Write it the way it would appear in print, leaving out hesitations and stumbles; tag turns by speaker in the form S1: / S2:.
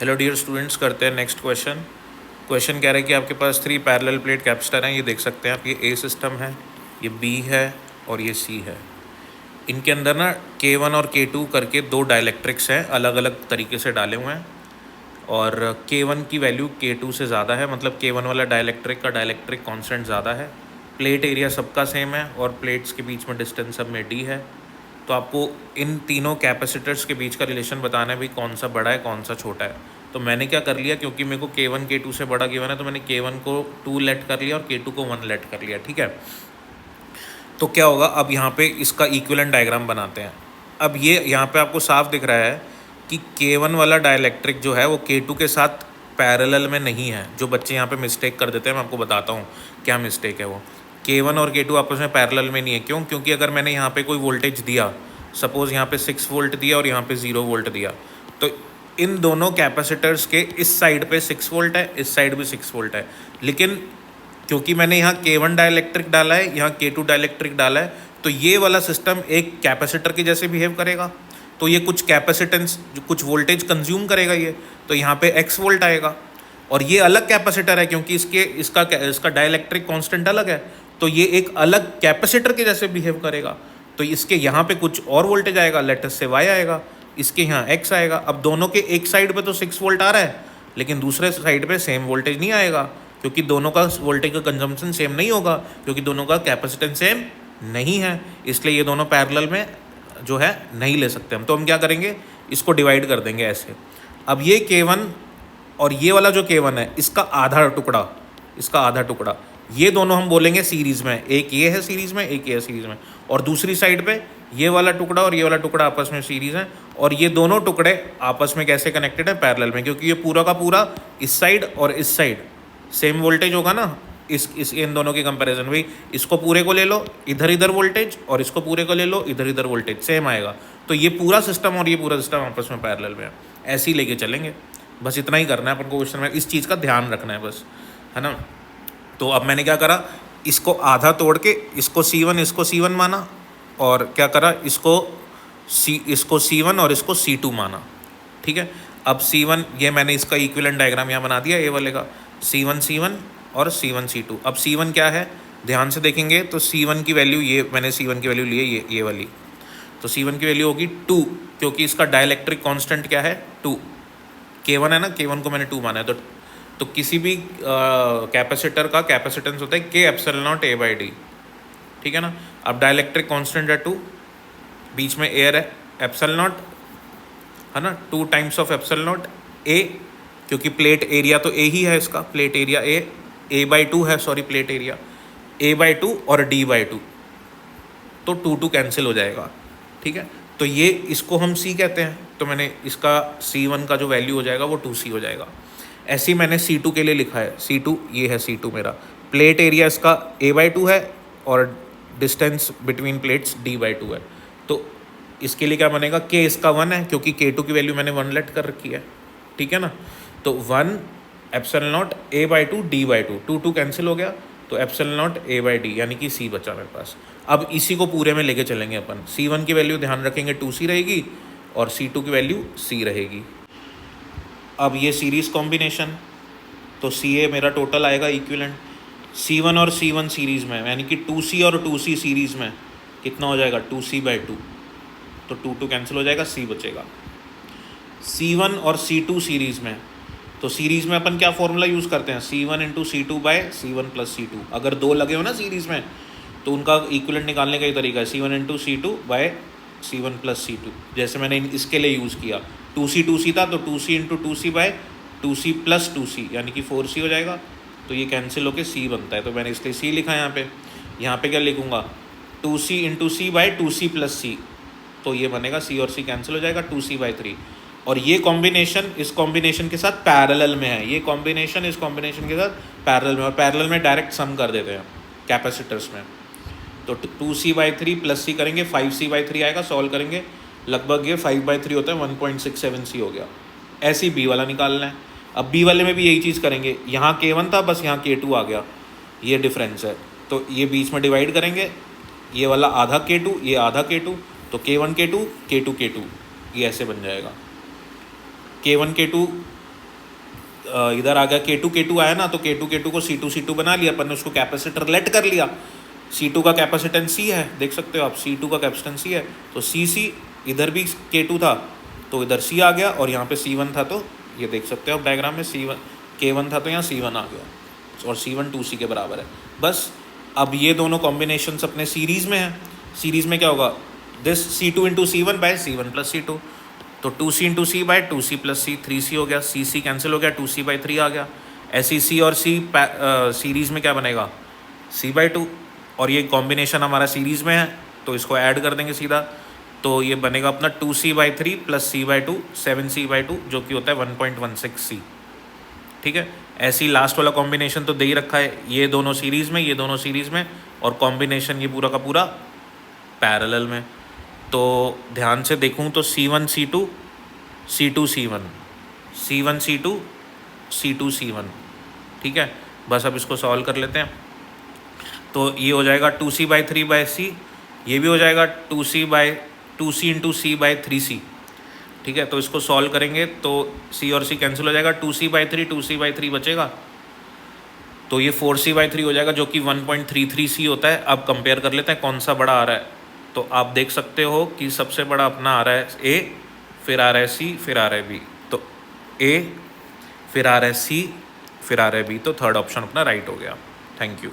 S1: Hello dear students, करते हैं next question. Question कह रहा है कि आपके पास 3 पैरेलल प्लेट कैपेसिटर हैं। ये देख सकते हैं आप, ये ए सिस्टम है, ये बी है और ये सी है। इनके अंदर ना K1 और K2 करके 2 डाइलेक्ट्रिक्स हैं, अलग अलग तरीके से डाले हुए हैं। और K1 की वैल्यू K2 से ज़्यादा है, मतलब K1 वाला डाइलेक्ट्रिक का डाइलेक्ट्रिक कांस्टेंट ज़्यादा है। प्लेट एरिया सबका सेम है और प्लेट्स के बीच में डिस्टेंस सब में D है। तो आपको इन तीनों कैपेसिटर्स के बीच का रिलेशन बताना है भी कौन सा बड़ा है कौन सा छोटा है। तो मैंने क्या कर लिया, क्योंकि मेरे को K1 K2 से बड़ा गिवन है तो मैंने K1 को 2 लेट कर लिया और K2 को 1 लेट कर लिया। ठीक है, तो क्या होगा, अब यहाँ पे इसका इक्विवेलेंट डायग्राम बनाते हैं। अब ये यहाँ पे आपको साफ दिख रहा है कि K1 वाला डाइलेक्ट्रिक जो है वो K2 के साथ पैरेलल में नहीं है। जो बच्चे यहाँ पे मिस्टेक कर देते हैं, मैं आपको बताता हूँ क्या मिस्टेक है वो। K1 और K2 आपस में पैरेलल में नहीं है। क्यों? क्योंकि अगर मैंने यहाँ पे कोई वोल्टेज दिया, सपोज़ यहाँ पे 6 वोल्ट दिया और यहाँ पे 0 वोल्ट दिया, तो इन दोनों कैपेसिटर्स के इस साइड पे 6 वोल्ट है, इस साइड भी 6 वोल्ट है। लेकिन क्योंकि मैंने यहाँ K1 डाइलेक्ट्रिक डाला है, यहाँ K2 डाइलेक्ट्रिक डाला है, तो ये वाला सिस्टम एक कैपेसिटर के जैसे बिहेव करेगा। तो ये कुछ कैपेसिटेंस, कुछ वोल्टेज कंज्यूम करेगा ये, तो यहाँ पे x वोल्ट आएगा। और ये अलग कैपेसिटर है क्योंकि इसका डाइलेक्ट्रिक कांस्टेंट अलग है, तो ये एक अलग कैपेसिटर के जैसे बिहेव करेगा। तो इसके यहाँ पे कुछ और वोल्टेज आएगा, लेटस से y आएगा, इसके यहाँ x आएगा। अब दोनों के एक साइड पे तो 6 वोल्ट आ रहा है, लेकिन दूसरे साइड पे सेम वोल्टेज नहीं आएगा, क्योंकि दोनों का वोल्टेज का कंजम्पशन सेम नहीं होगा, क्योंकि दोनों का कैपेसिटेंस सेम नहीं है। इसलिए ये दोनों पैरेलल में जो है नहीं ले सकते हम। तो हम क्या करेंगे, इसको डिवाइड कर देंगे ऐसे। अब ये K1 और ये वाला जो K1 है, इसका आधा टुकड़ा, इसका आधा टुकड़ा, ये दोनों हम बोलेंगे सीरीज़ में। एक ये है सीरीज़ में, एक ये है सीरीज़ में, और दूसरी साइड पे ये वाला टुकड़ा और ये वाला टुकड़ा आपस में सीरीज़ है। और ये दोनों टुकड़े आपस में कैसे कनेक्टेड है? पैरेलल में, क्योंकि ये पूरा का पूरा इस साइड और इस साइड सेम वोल्टेज होगा ना। इन दोनों की कंपैरिजन, भाई इसको पूरे को ले लो इधर इधर वोल्टेज, और इसको पूरे को ले लो इधर इधर वोल्टेज, सेम आएगा। तो ये पूरा सिस्टम और ये पूरा सिस्टम आपस में पैरेलल में है। ऐसे ही लेके चलेंगे, बस इतना ही करना है अपन को क्वेश्चन में, इस चीज़ का ध्यान रखना है बस, है ना। तो अब मैंने क्या करा, इसको आधा तोड़ के इसको C1 इसको C1 माना, और क्या करा, इसको C1 और इसको C2 माना। ठीक है, अब C1, ये मैंने इसका इक्विवेलेंट डायग्राम यहाँ बना दिया, ए वाले का C1 और C1 अब C1 क्या है, ध्यान से देखेंगे तो C1 की वैल्यू, ये मैंने C1 की वैल्यू ली है, ये वाली। तो C1 की वैल्यू होगी 2, क्योंकि इसका डाइलेक्ट्रिक कांस्टेंट क्या है, 2। K1 है ना, K1 को मैंने 2 माना है। तो किसी भी कैपेसिटर का कैपेसिटेंस होता है K एप्सिलॉन नॉट A/D। ठीक है ना। अब डाइलेक्ट्रिक कांस्टेंट है 2, बीच में एयर है, एप्सिलॉन नॉट है ना, 2 times of epsilon not A, क्योंकि प्लेट एरिया तो A ही है इसका, प्लेट एरिया A/2 है, सॉरी प्लेट एरिया A/2 और D/2, तो 2 कैंसिल हो जाएगा। ठीक है, तो ये इसको हम C कहते हैं, तो मैंने इसका C1 का जो वैल्यू हो जाएगा वो 2C हो जाएगा। ऐसे ही मैंने C2 के लिए लिखा है, C2 ये है, C2 मेरा प्लेट एरिया इसका A/2 है और डिस्टेंस बिटवीन प्लेट्स D/2 है। तो इसके लिए क्या बनेगा, K इसका 1 है, क्योंकि K2 की वैल्यू मैंने 1 लेट कर रखी है। ठीक है ना, तो 1 epsilon not A/2 D/2, 2 cancel हो गया, तो एप्सिलॉन नॉट A/D यानी कि C बचा मेरे पास। अब इसी को पूरे में लेके चलेंगे अपन। C1 की वैल्यू ध्यान रखेंगे 2C रहेगी और C2 की वैल्यू C रहेगी। अब ये सीरीज़ कॉम्बिनेशन, तो CA मेरा टोटल आएगा इक्विवेलेंट, C1 और C1 सीरीज़ में, यानी कि 2C और 2C सीरीज़ में कितना हो जाएगा, 2C/2, तो 2 कैंसिल हो जाएगा, C बचेगा। C1 और C2 सीरीज़ में, तो सीरीज़ में अपन क्या फॉर्मूला यूज़ करते हैं, C1 × C2/C1 + C2। अगर 2 लगे हो ना सीरीज़ में, तो उनका इक्विवेलेंट निकालने का ही तरीका है, C1 × C2/C1 + C2। जैसे मैंने इसके लिए यूज़ किया, 2C था, तो 2C × 2C/2C + 2C यानी कि 4C हो जाएगा। तो ये कैंसिल होकर C बनता है, तो मैंने इसलिए C लिखा है यहाँ पे क्या लिखूँगा, 2C × C/2C + C, तो ये बनेगा C और C कैंसिल हो जाएगा, 2C/3। और ये कॉम्बिनेशन इस कॉम्बिनेशन के साथ पैरेलल में है, ये कॉम्बिनेशन इस कॉम्बिनेशन के साथ पैरेलल में, और पैरेलल में डायरेक्ट सम कर देते हैं कैपेसिटर्स में। तो 2C/3 + C करेंगे, 5C/3 आएगा, सॉल्व करेंगे, लगभग ये 5/3 होता है, 1.67C हो गया। ऐसे ही B वाला निकालना है। अब B वाले में भी यही चीज़ करेंगे, यहाँ K1 था, बस यहाँ K2 आ गया, ये डिफरेंस है, तो ये बीच में डिवाइड करेंगे, ये वाला आधा K2, ये आधा K2, तो K1 K2 K2 K2, ये ऐसे बन जाएगा। K1 K2 इधर आ गया K2 आया ना, तो K2 को C2 बना लिया अपन ने, उसको कैपेसिटर लेट कर लिया। C2 का कैपेसिटेंस C है, देख सकते हो आप, C2 का कैपेसिटेंस C है, तो C इधर भी K2 था तो इधर C आ गया, और यहाँ पे C1 था तो ये देख सकते हो आप डायग्राम में, K1 था तो यहाँ C1 आ गया, और C1 2C के बराबर है। बस अब ये दोनों कॉम्बिनेशंस अपने सीरीज़ में हैं। सीरीज़ में क्या होगा, this C2 into C1 bye C1 plus C2, तो 2C into C by 2C plus C, 3C हो गया, C कैंसिल हो गया, 2C बाई 3 आ गया। ऐसी C और C सीरीज़ में क्या बनेगा, C बाई 2, और ये कॉम्बिनेशन हमारा सीरीज़ में है तो इसको ऐड कर देंगे सीधा, तो ये बनेगा अपना 2C by 3 plus C by 2, 7C by 2, जो कि होता है 1.16C। ठीक है, ऐसी लास्ट वाला कॉम्बिनेशन तो दे ही रखा है, ये दोनों सीरीज़ में, ये दोनों सीरीज़ में, और कॉम्बिनेशन ये पूरा का पूरा पैरेलल में। तो ध्यान से देखूं तो C1 C2 C2 C1 C1 C2 C2 C1, ठीक है। बस अब इसको सॉल्व कर लेते हैं, तो ये हो जाएगा 2C बाई 3 बाई C, ये भी हो जाएगा 2C into C by 3C, ठीक है। तो इसको सॉल्व करेंगे तो C और C कैंसिल हो जाएगा, 2C बाई 3 बचेगा, तो ये 4C बाई 3 हो जाएगा, जो कि 1.33C होता है। अब कंपेयर कर लेते हैं कौन सा बड़ा आ रहा है, तो आप देख सकते हो कि सबसे बड़ा अपना आ रहा है A, फिर आ रहा है C, फिर आ रहा है B, तो A, फिर आ रहा है C, फिर आ रहा है B, तो थर्ड ऑप्शन अपना राइट हो गया। Thank you.